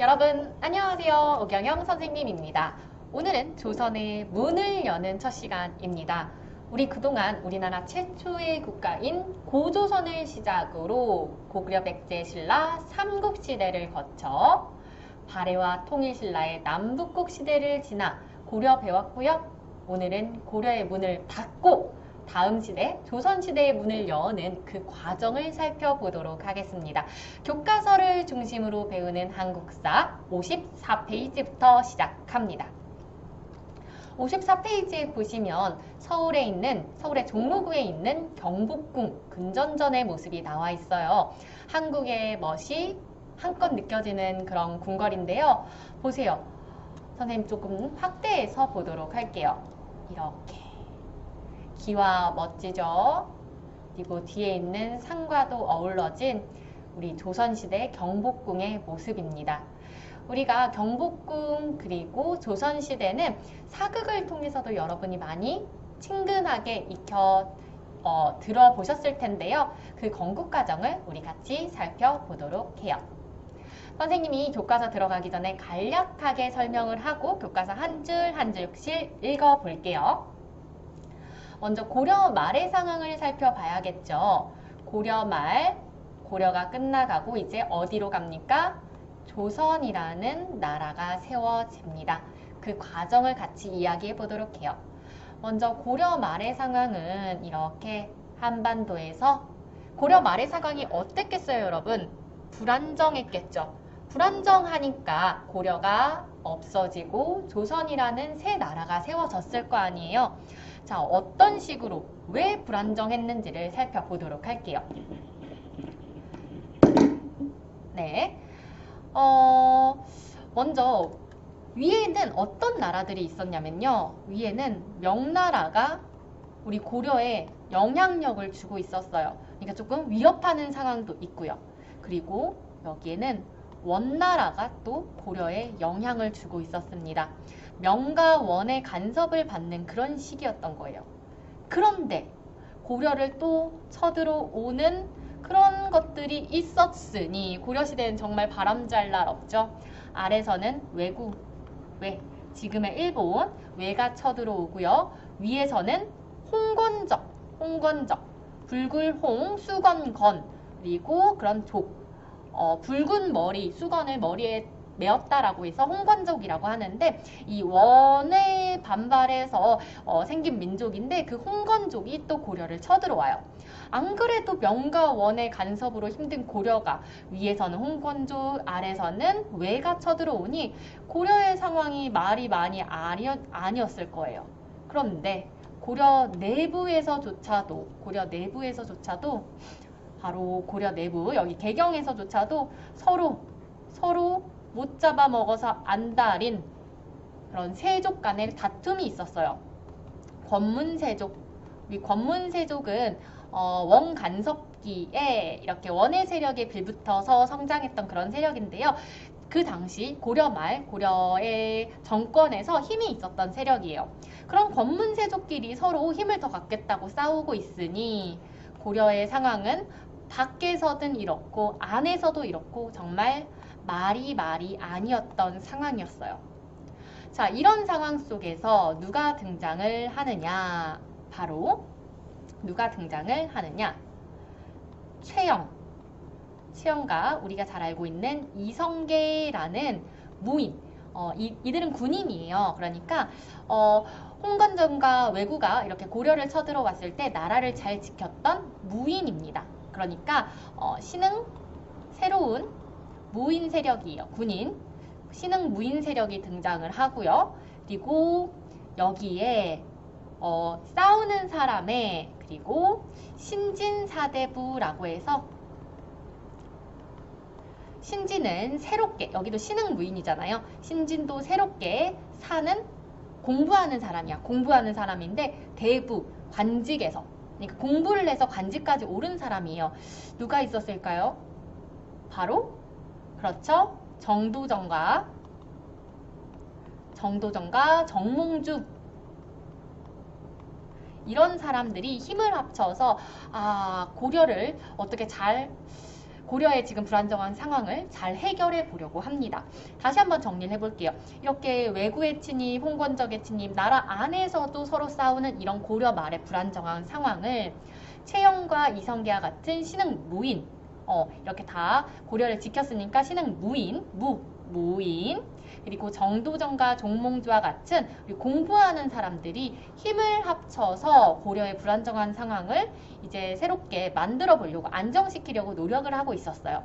여러분 안녕하세요. 오경영 선생님입니다. 오늘은 조선의 문을 여는 첫 시간입니다. 우리 그동안 우리나라 최초의 국가인 고조선을 시작으로 고구려 백제 신라 삼국시대를 거쳐 발해와 통일신라의 남북국 시대를 지나 고려 배웠고요. 오늘은 고려의 문을 닫고 다음 시대, 조선시대의 문을 여는 그 과정을 살펴보도록 하겠습니다. 교과서를 중심으로 배우는 한국사 54페이지부터 시작합니다. 54페이지에 보시면 서울의 종로구에 있는 경복궁 근전전의 모습이 나와 있어요. 한국의 멋이 한껏 느껴지는 그런 궁궐인데요. 보세요. 선생님 조금 확대해서 보도록 할게요. 이렇게. 기와 멋지죠? 그리고 뒤에 있는 산과도 어우러진 우리 조선시대 경복궁의 모습입니다. 우리가 경복궁 그리고 조선시대는 사극을 통해서도 여러분이 많이 친근하게 들어보셨을 텐데요. 그 건국 과정을 우리 같이 살펴보도록 해요. 선생님이 교과서 들어가기 전에 간략하게 설명을 하고 교과서 한 줄 한 줄씩 읽어볼게요. 먼저 고려 말의 상황을 살펴봐야겠죠. 고려 말, 고려가 끝나가고 이제 어디로 갑니까? 조선이라는 나라가 세워집니다. 그 과정을 같이 이야기해 보도록 해요. 먼저 고려 말의 상황은 이렇게 한반도에서 고려 말의 상황이 어땠겠어요, 여러분? 불안정했겠죠. 불안정하니까 고려가 없어지고 조선이라는 새 나라가 세워졌을 거 아니에요. 자, 어떤 식으로 왜 불안정했는지를 살펴보도록 할게요. 네. 먼저 위에는 어떤 나라들이 있었냐면요. 위에는 명나라가 우리 고려에 영향력을 주고 있었어요. 그러니까 조금 위협하는 상황도 있고요. 그리고 여기에는 원나라가 또 고려에 영향을 주고 있었습니다. 명과 원의 간섭을 받는 그런 시기였던 거예요. 그런데 고려를 또 쳐들어오는 그런 것들이 있었으니 고려시대는 정말 바람잘 날 없죠. 아래서는 외구, 지금의 일본, 외가 쳐들어오고요. 위에서는 홍건적, 불굴홍, 수건건, 그리고 그런 붉은 머리, 수건을 머리에 메었다라고 해서 홍건족이라고 하는데 이 원의 반발에서 생긴 민족인데 그 홍건족이 또 고려를 쳐들어와요. 안 그래도 명과 원의 간섭으로 힘든 고려가 위에서는 홍건족, 아래서는 외가 쳐들어오니 고려의 상황이 말이 많이 아니었을 거예요. 그런데 고려 내부에서조차도 바로 고려 내부 여기 개경에서조차도 서로 못 잡아먹어서 안달인 그런 세족 간의 다툼이 있었어요. 권문세족. 우리 권문세족은 원간섭기에 이렇게 원의 세력에 빌붙어서 성장했던 그런 세력인데요. 그 당시 고려의 정권에서 힘이 있었던 세력이에요. 그럼 권문세족끼리 서로 힘을 더 갖겠다고 싸우고 있으니 고려의 상황은 밖에서든 이렇고 안에서도 이렇고 정말 말이 아니었던 상황이었어요. 자, 이런 상황 속에서 누가 등장을 하느냐? 바로 누가 등장을 하느냐? 최영과 우리가 잘 알고 있는 이성계라는 무인. 이들은 군인이에요. 그러니까 홍건전과 왜구가 이렇게 고려를 쳐들어왔을 때 나라를 잘 지켰던 무인입니다. 그러니까 새로운 무인 세력이에요. 군인. 신흥 무인 세력이 등장을 하고요. 그리고 여기에 싸우는 사람의 그리고 신진사대부라고 해서 신진은 새롭게 여기도 신흥 무인이잖아요. 신진도 새롭게 공부하는 사람이야. 공부하는 사람인데 대부 관직에서 그러니까 공부를 해서 관직까지 오른 사람이에요. 누가 있었을까요? 바로 그렇죠. 정도전과 정몽주 이런 사람들이 힘을 합쳐서 고려를 어떻게 잘 고려의 지금 불안정한 상황을 잘 해결해 보려고 합니다. 다시 한번 정리를 해볼게요. 이렇게 외구의 침입, 홍건적의 침입, 나라 안에서도 서로 싸우는 이런 고려 말의 불안정한 상황을 최영과 이성계와 같은 신흥 무인, 이렇게 다 고려를 지켰으니까 신흥 무인, 무인, 그리고 정도전과 종몽주와 같은 공부하는 사람들이 힘을 합쳐서 고려의 불안정한 상황을 이제 새롭게 만들어 보려고, 안정시키려고 노력을 하고 있었어요.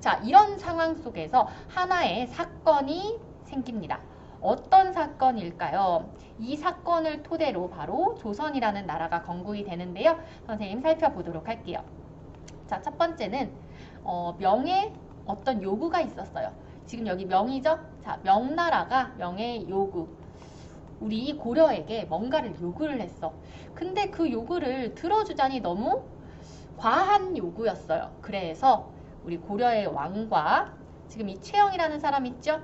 자, 이런 상황 속에서 하나의 사건이 생깁니다. 어떤 사건일까요? 이 사건을 토대로 바로 조선이라는 나라가 건국이 되는데요. 선생님 살펴보도록 할게요. 자, 첫 번째는 명의 어떤 요구가 있었어요. 지금 여기 명이죠? 자, 명나라가 명의 요구. 우리 고려에게 뭔가를 요구를 했어. 근데 그 요구를 들어주자니 너무 과한 요구였어요. 그래서 우리 고려의 왕과 지금 이 최영이라는 사람 있죠?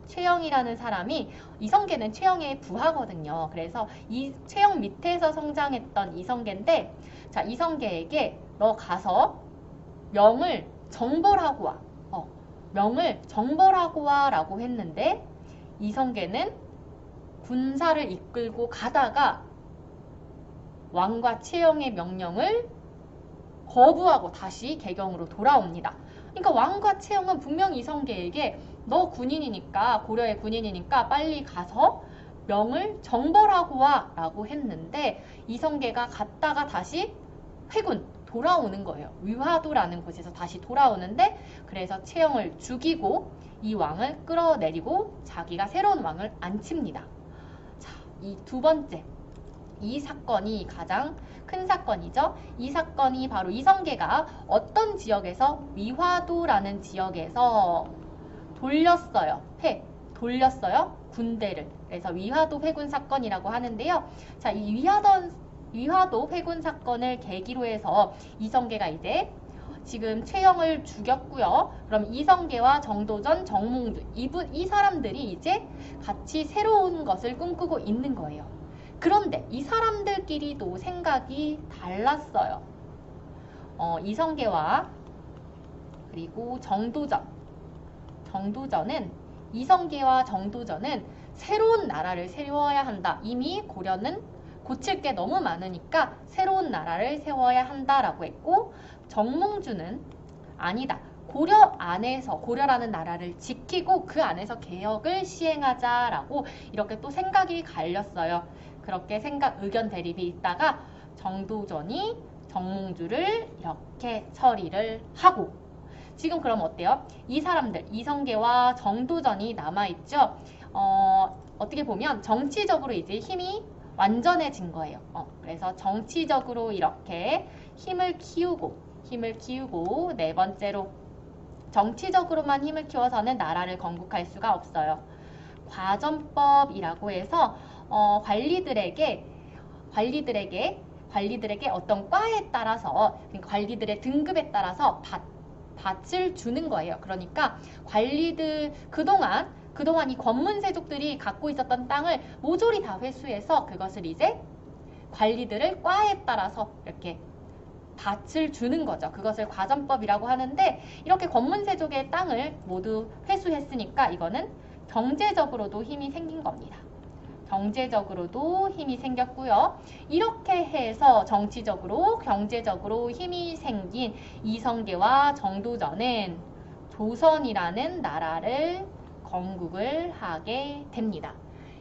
최영이라는 사람이, 이성계는 최영의 부하거든요. 그래서 이 최영 밑에서 성장했던 이성계인데, 자, 이성계에게 너 가서 명을 정벌하고 와. 명을 정벌하고 와 라고 했는데, 이성계는 군사를 이끌고 가다가 왕과 최영의 명령을 거부하고 다시 개경으로 돌아옵니다. 그러니까 왕과 최영은 분명히 이성계에게 너 군인이니까, 고려의 군인이니까 빨리 가서 명을 정벌하고 와 라고 했는데, 이성계가 갔다가 다시 회군 돌아오는 거예요. 위화도라는 곳에서 다시 돌아오는데, 그래서 최영을 죽이고 이 왕을 끌어내리고 자기가 새로운 왕을 앉힙니다. 자, 이 두 번째, 이 사건이 가장 큰 사건이죠. 이 사건이 바로 이성계가 어떤 지역에서, 위화도라는 지역에서 돌렸어요. 돌렸어요. 군대를. 그래서 위화도 회군 사건이라고 하는데요. 자, 이 위화도 회군 사건을 계기로 해서 이성계가 이제 지금 최영을 죽였고요. 그럼 이성계와 정도전, 정몽주, 이 사람들이 이제 같이 새로운 것을 꿈꾸고 있는 거예요. 그런데 이 사람들끼리도 생각이 달랐어요. 이성계와 그리고 이성계와 정도전은 새로운 나라를 세워야 한다. 이미 고려는 고칠 게 너무 많으니까 새로운 나라를 세워야 한다라고 했고, 정몽주는 아니다. 고려라는 나라를 지키고 그 안에서 개혁을 시행하자라고 이렇게 또 생각이 갈렸어요. 그렇게 의견 대립이 있다가 정도전이 정몽주를 이렇게 처리를 하고, 지금 그럼 어때요? 이 사람들, 이성계와 정도전이 남아있죠? 어떻게 보면 정치적으로 이제 힘이 완전해진 거예요. 그래서 정치적으로 이렇게 힘을 키우고, 네 번째로 정치적으로만 힘을 키워서는 나라를 건국할 수가 없어요. 과전법이라고 해서 관리들에게 어떤 과에 따라서, 관리들의 등급에 따라서 밭을 주는 거예요. 그러니까 관리들 그동안 이 권문세족들이 갖고 있었던 땅을 모조리 다 회수해서 그것을 이제 관리들을 과에 따라서 이렇게 밭을 주는 거죠. 그것을 과전법이라고 하는데, 이렇게 권문세족의 땅을 모두 회수했으니까 이거는 경제적으로도 힘이 생긴 겁니다. 경제적으로도 힘이 생겼고요. 이렇게 해서 정치적으로, 경제적으로 힘이 생긴 이성계와 정도전은 조선이라는 나라를 건국을 하게 됩니다.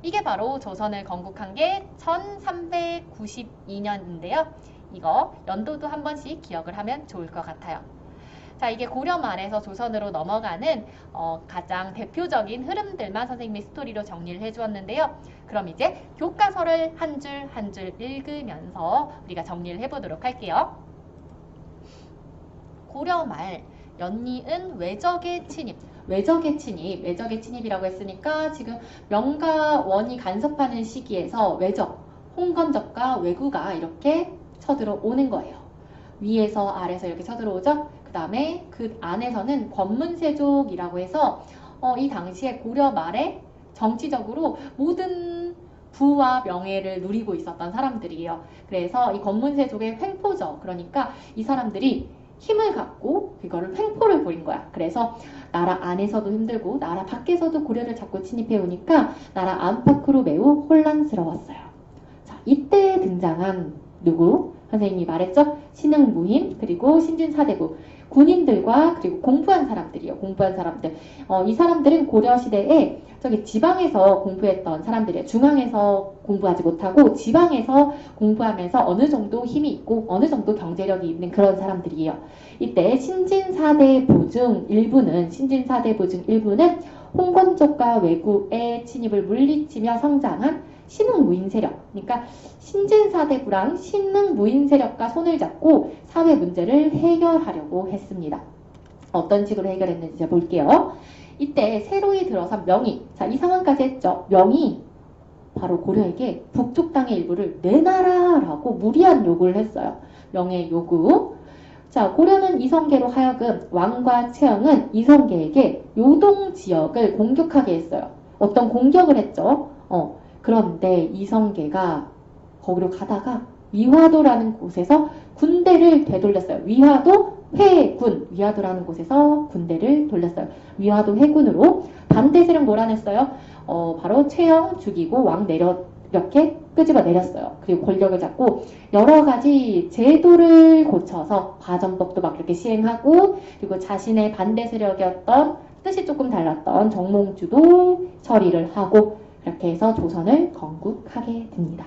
이게 바로 조선을 건국한 게 1392년인데요. 이거 연도도 한 번씩 기억을 하면 좋을 것 같아요. 자, 이게 고려 말에서 조선으로 넘어가는 가장 대표적인 흐름들만 선생님이 스토리로 정리를 해주었는데요. 그럼 이제 교과서를 한 줄 한 줄 읽으면서 우리가 정리를 해보도록 할게요. 고려 말 연이은 외적의 침입. 외적의 침입이라고 했으니까 지금 명과 원이 간섭하는 시기에서 외적, 홍건적과 외구가 이렇게 쳐들어오는 거예요. 위에서 아래에서 이렇게 쳐들어오죠. 그 다음에 그 안에서는 권문세족이라고 해서 이 당시에 고려 말에 정치적으로 모든 부와 명예를 누리고 있었던 사람들이에요. 그래서 이 권문세족의 횡포죠. 그러니까 이 사람들이 힘을 갖고 그거를 횡포를 부린 거야. 그래서 나라 안에서도 힘들고 나라 밖에서도 고려를 자꾸 침입해 오니까 나라 안팎으로 매우 혼란스러웠어요. 자, 이때 등장한 누구? 선생님이 말했죠? 신흥무임 그리고 신진사대부 군인들과 그리고 공부한 사람들이요. 공부한 사람들. 이 사람들은 고려시대에 저기 지방에서 공부했던 사람들이에요. 중앙에서 공부하지 못하고 지방에서 공부하면서 어느 정도 힘이 있고 어느 정도 경제력이 있는 그런 사람들이에요. 이때 신진사대부 중 일부는 홍건족과 왜구의 침입을 물리치며 성장한 신흥무인 세력. 그러니까 신진사대부랑 신흥무인 세력과 손을 잡고 사회 문제를 해결하려고 했습니다. 어떤 식으로 해결했는지 자 볼게요. 이때 새로이 들어선 명의. 자, 이 상황까지 했죠. 명의 바로 고려에게 북쪽 땅의 일부를 내놔라라고 무리한 요구를 했어요. 명의 요구. 자, 고려는 이성계로 하여금 왕과 채영은 이성계에게 요동 지역을 공격하게 했어요. 어떤 공격을 했죠. 그런데 이성계가 거기로 가다가 위화도라는 곳에서 군대를 되돌렸어요. 위화도 회군, 위화도라는 곳에서 군대를 돌렸어요. 위화도 회군으로 반대 세력 몰아냈어요. 바로 채영 죽이고 왕 이렇게 끄집어 내렸어요. 그리고 권력을 잡고 여러 가지 제도를 고쳐서 과전법도 막 이렇게 시행하고 그리고 자신의 반대 세력이었던 뜻이 조금 달랐던 정몽주도 처리를 하고 이렇게 해서 조선을 건국하게 됩니다.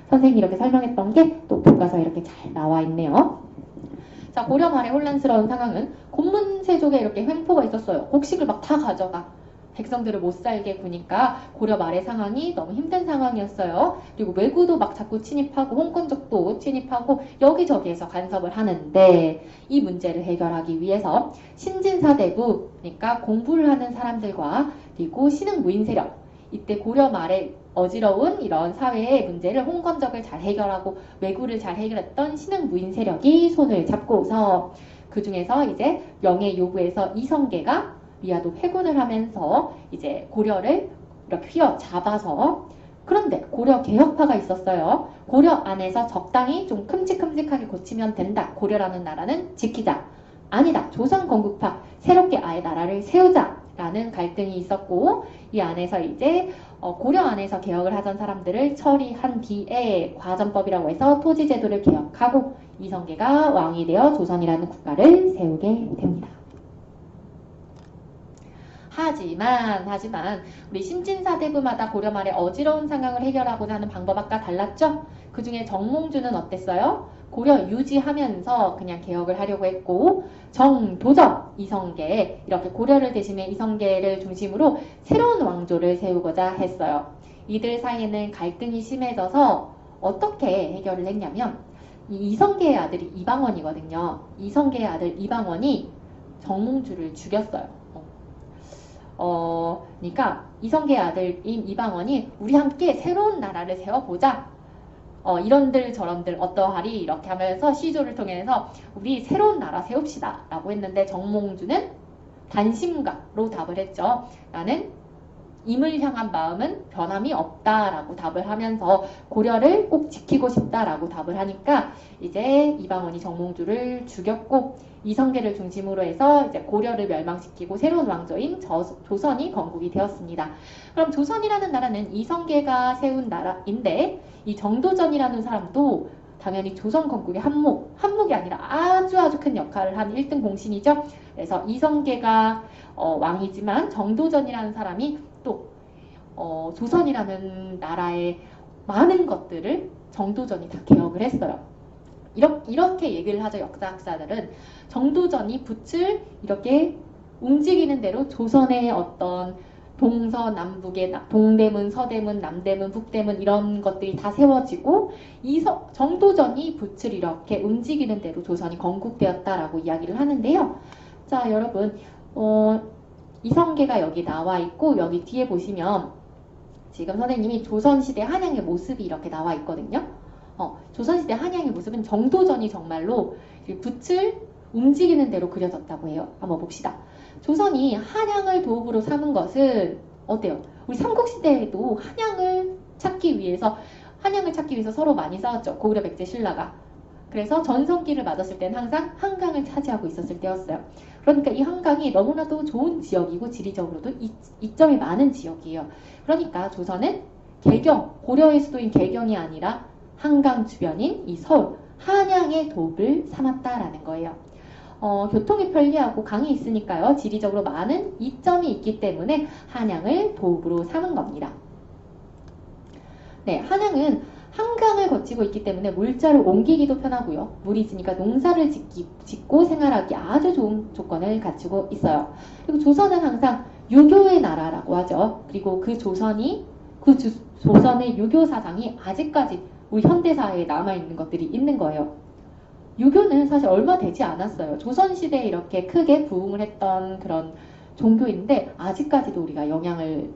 선생님이 이렇게 설명했던 게 또 교과서에 이렇게 잘 나와 있네요. 자, 고려 말의 혼란스러운 상황은 곤문세족에 이렇게 횡포가 있었어요. 곡식을 막 다 가져가. 백성들을 못 살게 구니까 고려 말의 상황이 너무 힘든 상황이었어요. 그리고 왜구도 막 자꾸 침입하고 홍건족도 침입하고 여기저기에서 간섭을 하는데 이 문제를 해결하기 위해서 신진사대부, 그러니까 공부를 하는 사람들과 그리고 신흥무인 세력, 이때 고려 말에 어지러운 이런 사회의 문제를 홍건적을 잘 해결하고 왜구를 잘 해결했던 신흥무인 세력이 손을 잡고서 그 중에서 이제 명예 요구에서 이성계가 위화도 회군을 하면서 이제 고려를 이렇게 휘어잡아서 그런데 고려 개혁파가 있었어요. 고려 안에서 적당히 좀 큼직큼직하게 고치면 된다. 고려라는 나라는 지키자. 아니다. 조선 건국파 새롭게 아예 나라를 세우자라는 갈등이 있었고 이 안에서 이제 고려 안에서 개혁을 하던 사람들을 처리한 뒤에 과전법이라고 해서 토지제도를 개혁하고 이성계가 왕이 되어 조선이라는 국가를 세우게 됩니다. 하지만 우리 신진사대부마다 고려 말의 어지러운 상황을 해결하고자 하는 방법 아까 달랐죠? 그 중에 정몽주는 어땠어요? 고려 유지하면서 그냥 개혁을 하려고 했고 정도전 이성계 이렇게 고려를 대신해 이성계를 중심으로 새로운 왕조를 세우고자 했어요. 이들 사이에는 갈등이 심해져서 어떻게 해결을 했냐면 이 이성계의 아들이 이방원이거든요. 이성계의 아들 이방원이 정몽주를 죽였어요. 그러니까 이성계의 아들인 이방원이 우리 함께 새로운 나라를 세워보자. 이런들 저런들 어떠하리 이렇게 하면서 시조를 통해서 우리 새로운 나라 세웁시다 라고 했는데 정몽주는 단심가로 답을 했죠. 나는 임을 향한 마음은 변함이 없다라고 답을 하면서 고려를 꼭 지키고 싶다라고 답을 하니까 이제 이방원이 정몽주를 죽였고 이성계를 중심으로 해서 이제 고려를 멸망시키고 새로운 왕조인 조선이 건국이 되었습니다. 그럼 조선이라는 나라는 이성계가 세운 나라인데 이 정도전이라는 사람도 당연히 조선 건국의 한몫이 아니라 아주 큰 역할을 한 1등 공신이죠. 그래서 이성계가 왕이지만 정도전이라는 사람이 또 조선이라는 나라의 많은 것들을 정도전이 다 개혁을 했어요. 이렇게 얘기를 하죠. 역사학자들은 정도전이 붓을 이렇게 움직이는 대로 조선의 어떤 동서남북의 동대문, 서대문, 남대문, 북대문 이런 것들이 다 세워지고 정도전이 붓을 이렇게 움직이는 대로 조선이 건국되었다라고 이야기를 하는데요. 자, 여러분 이성계가 여기 나와 있고 여기 뒤에 보시면 지금 선생님이 조선시대 한양의 모습이 이렇게 나와 있거든요. 조선시대 한양의 모습은 정도전이 정말로 붓을 움직이는 대로 그려졌다고 해요. 한번 봅시다. 조선이 한양을 도읍으로 삼은 것은 어때요? 우리 삼국시대에도 한양을 찾기 위해서 서로 많이 싸웠죠. 고구려 백제 신라가. 그래서 전성기를 맞았을 때는 항상 한강을 차지하고 있었을 때였어요. 그러니까 이 한강이 너무나도 좋은 지역이고 지리적으로도 이점이 많은 지역이에요. 그러니까 조선은 개경, 고려의 수도인 개경이 아니라 한강 주변인 이 서울, 한양의 도읍을 삼았다라는 거예요. 교통이 편리하고 강이 있으니까요. 지리적으로 많은 이점이 있기 때문에 한양을 도읍으로 삼은 겁니다. 네, 한양은 한강을 거치고 있기 때문에 물자를 옮기기도 편하고요. 물이 있으니까 농사를 짓고 생활하기 아주 좋은 조건을 갖추고 있어요. 그리고 조선은 항상 유교의 나라라고 하죠. 그리고 그 조선의 유교 사상이 아직까지 우리 현대사회에 남아있는 것들이 있는 거예요. 유교는 사실 얼마 되지 않았어요. 조선시대에 이렇게 크게 부흥을 했던 그런 종교인데 아직까지도 우리가 영향을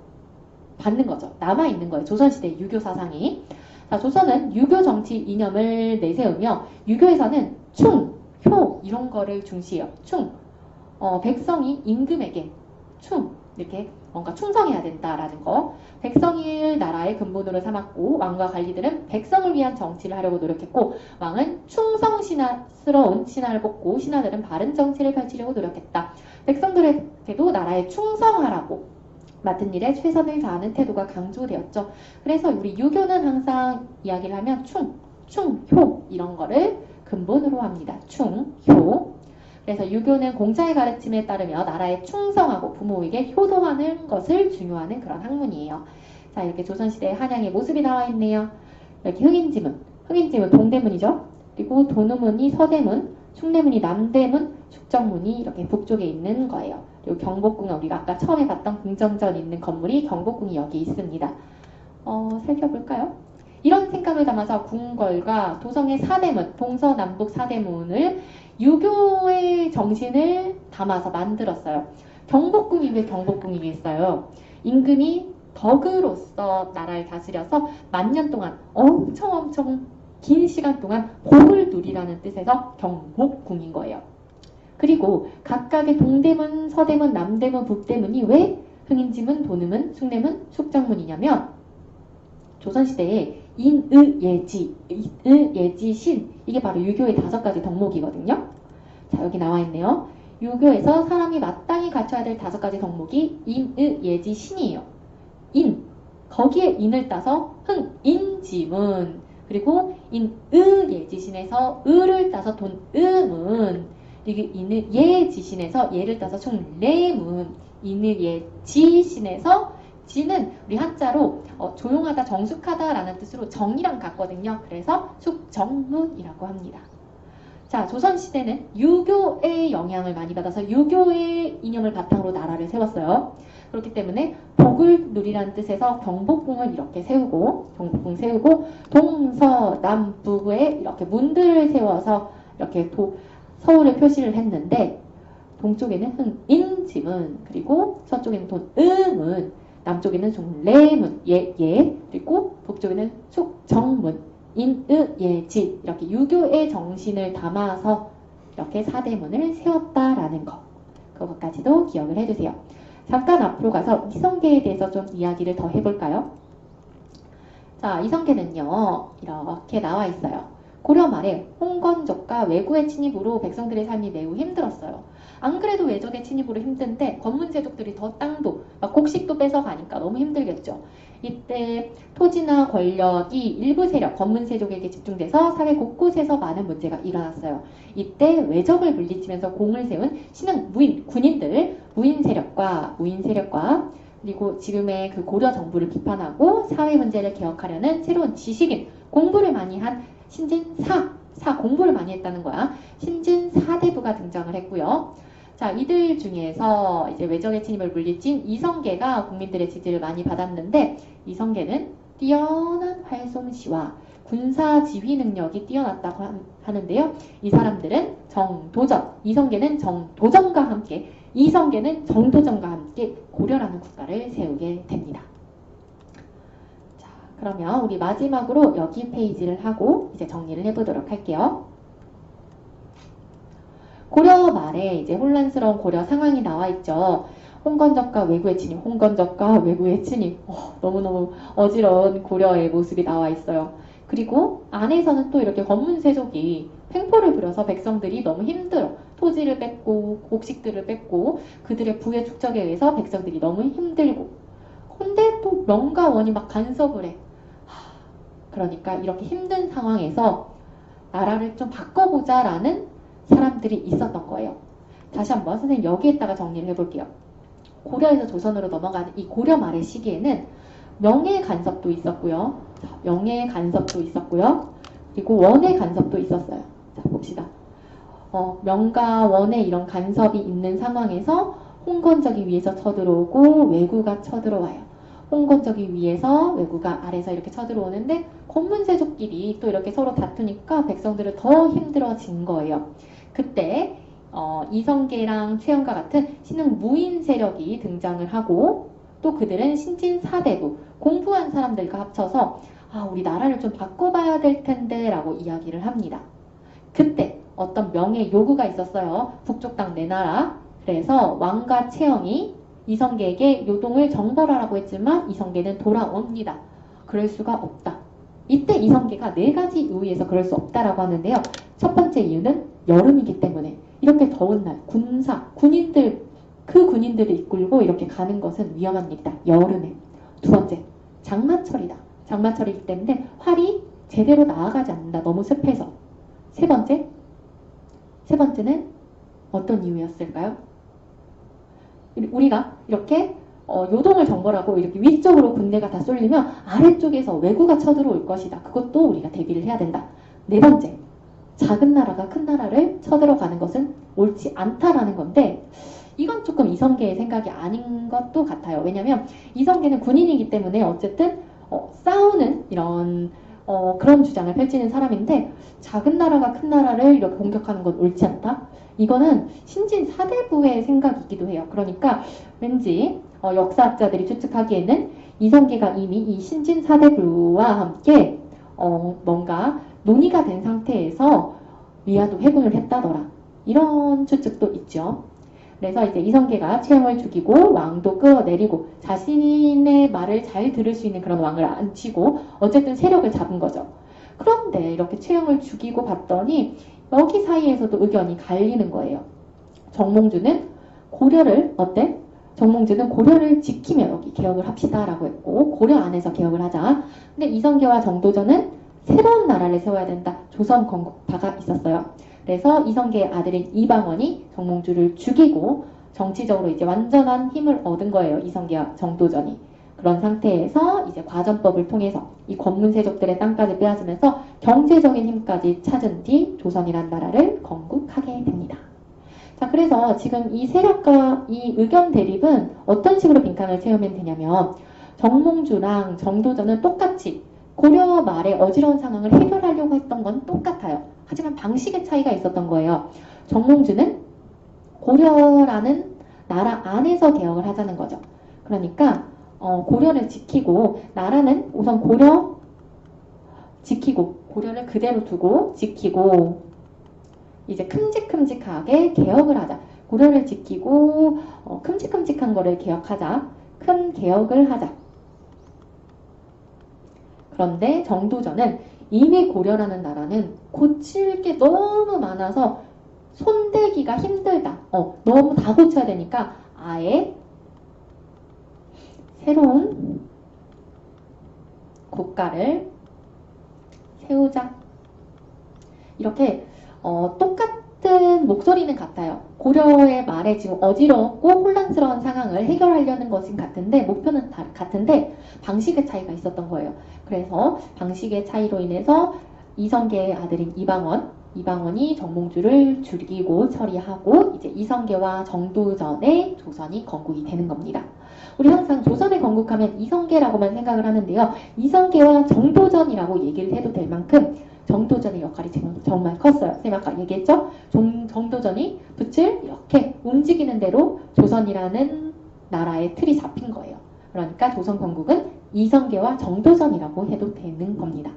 받는 거죠. 남아있는 거예요. 조선시대 유교 사상이. 자, 조선은 유교 정치 이념을 내세우며 유교에서는 충, 효 이런 거를 중시해요. 충, 백성이 임금에게 이렇게 뭔가 충성해야 된다라는 거. 백성을 나라의 근본으로 삼았고 왕과 관리들은 백성을 위한 정치를 하려고 노력했고 왕은 충성스러운 신하를 뽑고 신하들은 바른 정치를 펼치려고 노력했다. 백성들에게도 나라에 충성하라고 맡은 일에 최선을 다하는 태도가 강조되었죠. 그래서 우리 유교는 항상 이야기를 하면 충, 효 이런 거를 근본으로 합니다. 충, 효. 그래서 유교는 공자의 가르침에 따르며 나라에 충성하고 부모에게 효도하는 것을 중요하는 그런 학문이에요. 자, 이렇게 조선시대의 한양의 모습이 나와 있네요. 이렇게 흥인지문 동대문이죠. 그리고 도누문이 서대문, 숭례문이 남대문, 축정문이 이렇게 북쪽에 있는 거예요. 그리고 경복궁은 우리가 아까 처음에 봤던 궁정전 있는 건물이 경복궁이 여기 있습니다. 살펴볼까요? 이런 생각을 담아서 궁궐과 도성의 사대문, 동서남북 사대문을 유교의 정신을 담아서 만들었어요. 경복궁이 왜 경복궁이 있어요? 임금이 덕으로서 나라를 다스려서 만년 동안 엄청 긴 시간 동안 복을 누리라는 뜻에서 경복궁인 거예요. 그리고 각각의 동대문, 서대문, 남대문, 북대문이 왜 흥인지문, 도누문, 숭례문, 축정문이냐면 조선시대에 인의예지, 예지신 이게 바로 유교의 5가지 덕목이거든요. 자, 여기 나와 있네요. 유교에서 사람이 마땅히 갖춰야 될 5가지 덕목이 인의예지신이에요. 거기에 인을 따서 흥인지문, 그리고 인의예지신에서 의를 따서 돈의문, 그리고 인의예지신에서 예를 따서 숭례문, 인의예지신에서 지는 우리 한자로 조용하다, 정숙하다라는 뜻으로 정이랑 같거든요. 그래서 숙정문이라고 합니다. 자, 조선시대는 유교의 영향을 많이 받아서 유교의 이념을 바탕으로 나라를 세웠어요. 그렇기 때문에 복을 누리라는 뜻에서 경복궁을 이렇게 세우고, 동서남북에 이렇게 문들을 세워서 이렇게 서울을 표시를 했는데, 동쪽에는 흥인지문, 그리고 서쪽에는 돈의문, 남쪽에는 숭례문, 그리고 북쪽에는 축정문, 인의예지 이렇게 유교의 정신을 담아서 이렇게 사대문을 세웠다라는 거. 그것까지도 기억을 해주세요. 잠깐 앞으로 가서 이성계에 대해서 좀 이야기를 더 해볼까요? 자, 이성계는요, 이렇게 나와 있어요. 고려 말에 홍건적과 왜구의 침입으로 백성들의 삶이 매우 힘들었어요. 안 그래도 외적의 침입으로 힘든데 권문세족들이 더 땅도 곡식도 뺏어가니까 너무 힘들겠죠. 이때 토지나 권력이 일부 세력, 권문세족에게 집중돼서 사회 곳곳에서 많은 문제가 일어났어요. 이때 외적을 물리치면서 공을 세운 신흥 군인들, 무인 세력과 그리고 지금의 그 고려 정부를 비판하고 사회 문제를 개혁하려는 새로운 지식인, 공부를 많이 한 공부를 많이 했다는 거야. 신진사대부가 등장을 했고요. 자, 이들 중에서 이제 외적의 침입을 물리친 이성계가 국민들의 지지를 많이 받았는데, 이성계는 뛰어난 활솜씨와 군사 지휘 능력이 뛰어났다고 하는데요. 이 사람들은 이성계는 정도전과 함께 고려라는 국가를 세우게 됩니다. 자, 그러면 우리 마지막으로 여기 페이지를 하고 이제 정리를 해보도록 할게요. 고려 말에 이제 혼란스러운 고려 상황이 나와 있죠. 홍건적과 왜구의 침입. 너무너무 어지러운 고려의 모습이 나와 있어요. 그리고 안에서는 또 이렇게 권문세족이 횡포를 부려서 백성들이 너무 힘들어. 토지를 뺏고 곡식들을 뺏고 그들의 부의 축적에 의해서 백성들이 너무 힘들고 근데 또 명과 원이 막 간섭을 해. 그러니까 이렇게 힘든 상황에서 나라를 좀 바꿔보자라는 사람들이 있었던 거예요. 다시 한번 선생님 여기에다가 정리를 해볼게요. 고려에서 조선으로 넘어가는 이 고려 말의 시기에는 명의 간섭도 있었고요. 명의 간섭도 있었고요. 그리고 원의 간섭도 있었어요. 자, 봅시다. 명과 원의 이런 간섭이 있는 상황에서 홍건적이 위에서 쳐들어오고 왜구가 쳐들어와요. 홍건적이 위에서 왜구가 아래에서 이렇게 쳐들어오는데 권문세족끼리 또 이렇게 서로 다투니까 백성들은 더 힘들어진 거예요. 그때 이성계랑 최영과 같은 신흥 무인 세력이 등장을 하고 또 그들은 신진사대부 공부한 사람들과 합쳐서 우리 나라를 좀 바꿔봐야 될 텐데 라고 이야기를 합니다. 그때 어떤 명의 요구가 있었어요. 북쪽 땅 내놔라. 그래서 왕과 채영이 이성계에게 요동을 정벌하라고 했지만 이성계는 돌아옵니다. 그럴 수가 없다. 이때 이성계가 4가지 이유에서 그럴 수 없다라고 하는데요. 첫 번째 이유는 여름이기 때문에 이렇게 더운 날 그 군인들을 이끌고 이렇게 가는 것은 위험한 일이다. 여름에. 두 번째, 장마철이다. 장마철이기 때문에 활이 제대로 나아가지 않는다. 너무 습해서. 세 번째는 어떤 이유였을까요? 우리가 이렇게 요동을 정벌하고 이렇게 위쪽으로 군대가 다 쏠리면 아래쪽에서 왜구가 쳐들어올 것이다. 그것도 우리가 대비를 해야 된다. 네 번째, 작은 나라가 큰 나라를 쳐들어가는 것은 옳지 않다라는 건데 이건 조금 이성계의 생각이 아닌 것도 같아요. 왜냐하면 이성계는 군인이기 때문에 어쨌든 싸우는 이런 그런 주장을 펼치는 사람인데 작은 나라가 큰 나라를 이렇게 공격하는 건 옳지 않다? 이거는 신진 사대부의 생각이기도 해요. 그러니까 왠지 역사학자들이 추측하기에는 이성계가 이미 이 신진 사대부와 함께 뭔가 논의가 된 상태에서 위화도 회군을 했다더라. 이런 추측도 있죠. 그래서 이제 이성계가 채영을 죽이고 왕도 끌어내리고 자신의 말을 잘 들을 수 있는 그런 왕을 앉히고 어쨌든 세력을 잡은 거죠. 그런데 이렇게 채영을 죽이고 봤더니 여기 사이에서도 의견이 갈리는 거예요. 정몽주는 고려를 지키며 여기 개혁을 합시다 라고 했고 고려 안에서 개혁을 하자. 근데 이성계와 정도전은 새로운 나라를 세워야 된다. 조선 건국파가 있었어요. 그래서 이성계의 아들인 이방원이 정몽주를 죽이고 정치적으로 이제 완전한 힘을 얻은 거예요. 이성계와 정도전이. 그런 상태에서 이제 과전법을 통해서 이 권문세족들의 땅까지 빼앗으면서 경제적인 힘까지 찾은 뒤 조선이란 나라를 건국하게 됩니다. 자, 그래서 지금 이 세력과 이 의견 대립은 어떤 식으로 빈칸을 채우면 되냐면 정몽주랑 정도전은 똑같이 고려 말의 어지러운 상황을 해결하려고 했던 건 똑같아요. 하지만 방식의 차이가 있었던 거예요. 정몽주는 고려라는 나라 안에서 개혁을 하자는 거죠. 그러니까 고려를 지키고 나라는 우선 고려를 그대로 두고 지키고 이제 큼직큼직하게 개혁을 하자. 고려를 지키고 큼직큼직한 거를 개혁하자. 큰 개혁을 하자. 그런데 정도전은 이미 고려라는 나라는 고칠 게 너무 많아서 손대기가 힘들다. 너무 다 고쳐야 되니까 아예 새로운 국가를 세우자. 이렇게 똑같은 목소리는 같아요. 고려의 말에 지금 어지럽고 혼란스러운 상황을 해결하려는 것은 같은데 목표는 같은데 방식의 차이가 있었던 거예요. 그래서 방식의 차이로 인해서 이성계의 아들인 이방원이 정몽주를 죽이고 처리하고 이제 이성계와 정도전의 조선이 건국이 되는 겁니다. 우리 항상 조선을 건국하면 이성계라고만 생각을 하는데요. 이성계와 정도전이라고 얘기를 해도 될 만큼 정도전의 역할이 정말 컸어요. 선생님 아까 얘기했죠? 정도전이 붓을 이렇게 움직이는 대로 조선이라는 나라의 틀이 잡힌 거예요. 그러니까 조선 건국은 이성계와 정도전이라고 해도 되는 겁니다.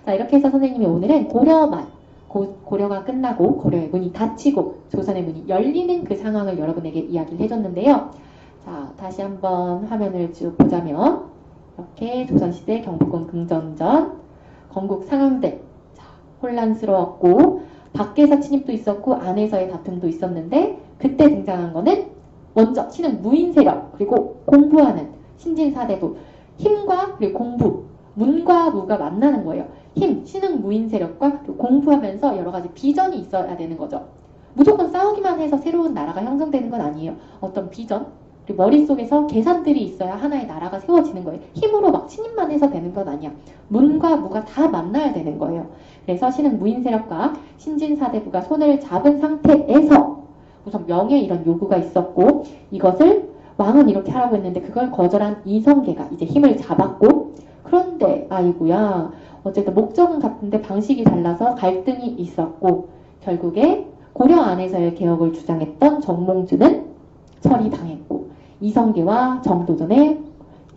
자, 이렇게 해서 선생님이 오늘은 고려 말, 고려가 끝나고 고려의 문이 닫히고 조선의 문이 열리는 그 상황을 여러분에게 이야기를 해줬는데요. 자, 다시 한번 화면을 쭉 보자면 이렇게 조선시대 경복궁 긍정전 건국 상황들, 자, 혼란스러웠고 밖에서 침입도 있었고 안에서의 다툼도 있었는데 그때 등장한 거는 먼저 신흥 무인 세력 그리고 공부하는 신진사대부 힘과 그리고 공부 문과 무가 만나는 거예요. 힘, 신흥 무인 세력과 공부하면서 여러 가지 비전이 있어야 되는 거죠. 무조건 싸우기만 해서 새로운 나라가 형성되는 건 아니에요. 어떤 비전, 그리고 머릿속에서 계산들이 있어야 하나의 나라가 세워지는 거예요. 힘으로 막 침입만 해서 되는 건 아니야. 문과 무가 다 만나야 되는 거예요. 그래서 신흥 무인 세력과 신진사대부가 손을 잡은 상태에서 우선 명예 이런 요구가 있었고 이것을 왕은 이렇게 하라고 했는데 그걸 거절한 이성계가 이제 힘을 잡았고 그런데 아이고야 어쨌든 목적은 같은데 방식이 달라서 갈등이 있었고 결국에 고려 안에서의 개혁을 주장했던 정몽주는 처리당했고 이성계와 정도전에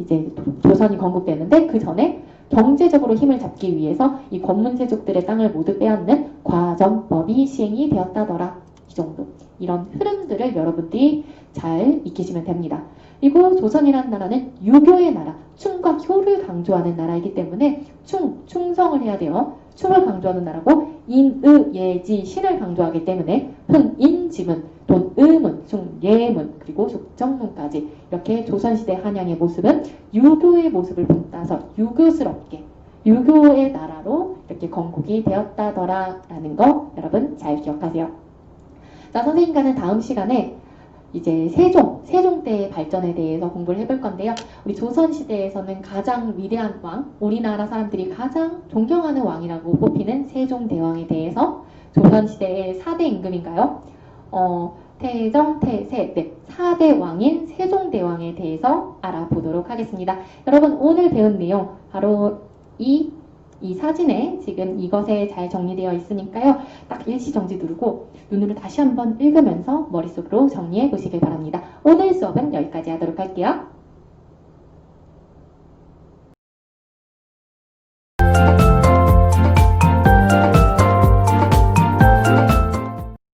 이제 조선이 건국되는데 그 전에 경제적으로 힘을 잡기 위해서 이 권문세족들의 땅을 모두 빼앗는 과정법이 시행이 되었다더라. 이 정도. 이런 흐름들을 여러분들이 잘 익히시면 됩니다. 그리고 조선이라는 나라는 유교의 나라, 충과 효를 강조하는 나라이기 때문에 충성을 해야 돼요. 충을 강조하는 나라고 인, 예지, 신을 강조하기 때문에 흥, 인, 지문, 돈, 의문, 충, 예문, 그리고 숙정문까지 이렇게 조선시대 한양의 모습은 유교의 모습을 본따서 유교스럽게 유교의 나라로 이렇게 건국이 되었다더라라는 거 여러분 잘 기억하세요. 자, 선생님과는 다음 시간에 이제 세종 때의 발전에 대해서 공부를 해볼 건데요. 우리 조선시대에서는 가장 위대한 왕, 우리나라 사람들이 가장 존경하는 왕이라고 뽑히는 세종대왕에 대해서 조선시대의 4대 임금인가요? 태정, 태세, 네, 4대 왕인 세종대왕에 대해서 알아보도록 하겠습니다. 여러분 오늘 배운 내용 바로 이 사진에 지금 이것에 잘 정리되어 있으니까요. 딱 일시정지 누르고 눈으로 다시 한번 읽으면서 머릿속으로 정리해 보시길 바랍니다. 오늘 수업은 여기까지 하도록 할게요.